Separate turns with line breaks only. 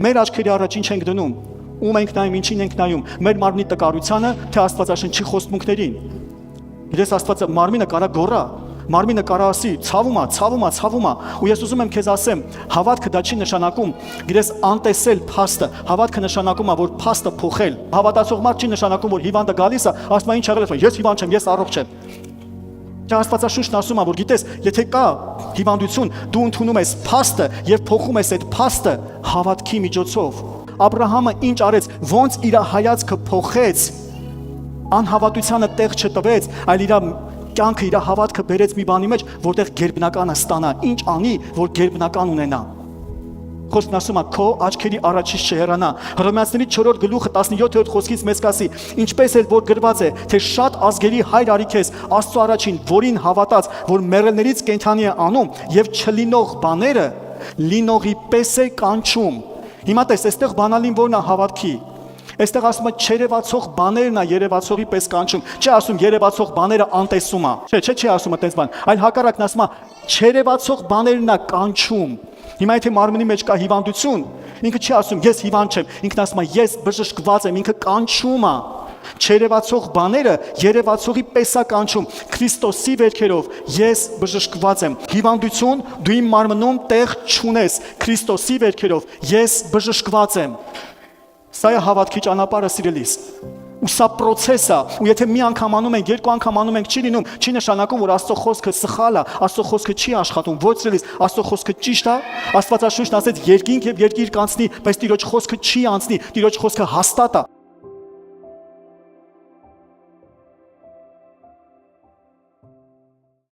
Մեր աչքերի առաջ ինչ ենք դնում, ում ենք նայում, ինչին ենք նայում, մեր մարմնի տկարությանը, թե Աստվածաշնչի խոստմունքներին։ Գիտես Աստվածը մարմինը կարա գոռա, մարմինը կարա ասի, ցավում է, ու ես ուզում եմ քեզ ասեմ, հավատքը դա չի նշանակում, գիտես անտեսել փաստը, հավատքը նշանակում է, որ փաստը փոխել, հավատացող մարդ չի նշանակում, որ հիվանդը գալիս է, ասում է ինչ եղել է, ես հիվանդ չեմ, ես առողջ եմ։ Աստվածաշունչն ասում է, որ գիտես, եթե կա հիվանդություն, դու ընդունում ես փաստը եւ փոխում ես այդ փաստը հավատքի միջոցով։ Աբրահամը ինչ արեց, ոնց իր հայացքը փոխեց, անհավատությանը տեղ չտվեց, այլ իր կյանքը, իր հավատքը բերեց մի բանի մեջ, որտեղ գերբնականը ստանա, ինչ անի, որ գերբնական ունենա։ Խոսքն ասում է, քո աչքերի առաջից չհեռանա։ Հռոմեացիների 4-րդ գլուխը 17-րդ խոսքից մեզ կասի, ինչպես էլ որ գրված է, թե շատ ազգերի հայր արի քեզ, Աստծո առաջին, որին հավատաց, որ մեռելներից կենդանի է անում եւ չլինող բաները լինողի պես է կանչում։ Հիմա տես, այստեղ բանալին որն է հավատքի։ Այստեղ ասում է չերևացող բաներն է երևացողի պես կանչում։ Չի ասում երևացող բաները անտեսում է։ Չի ասում այդպես բան, այլ հակառակն ասում է չերևացող բաներն է կանչում։ Հիմա եթե մարմնի մեջ կա հիվանդություն, ինքը չի ասում ես հիվանդ չեմ, ինքն ասում է ես բժշկված եմ, ինքը կանչում է։ Չերևացող բաները երևացողի պես է կանչում։ Քրիստոսի վերքերով ես բժշկված եմ։ Հիվանդություն դու իմ մարմնում տեղ չունես։ Քրիստոսի վերքերով ես բժշկված եմ։ Սա է հավատքի ճանապարհը, սիրելիս։ Ու սա process է, ու եթե մի անգամ անում ենք, երկու անգամ անում ենք, չի լինում, չի նշանակում, որ Աստծո խոսքը սխալ է, Աստծո խոսքը չի աշխատում, ոչ սիրելիս, Աստծո խոսքը ճիշտ է, Աստվածաշունչն ասեց երկինք եւ երկիր կանցնի, բայց Տիրոջ խոսքը չի անցնի, Տիրոջ խոսքը հաստատ է։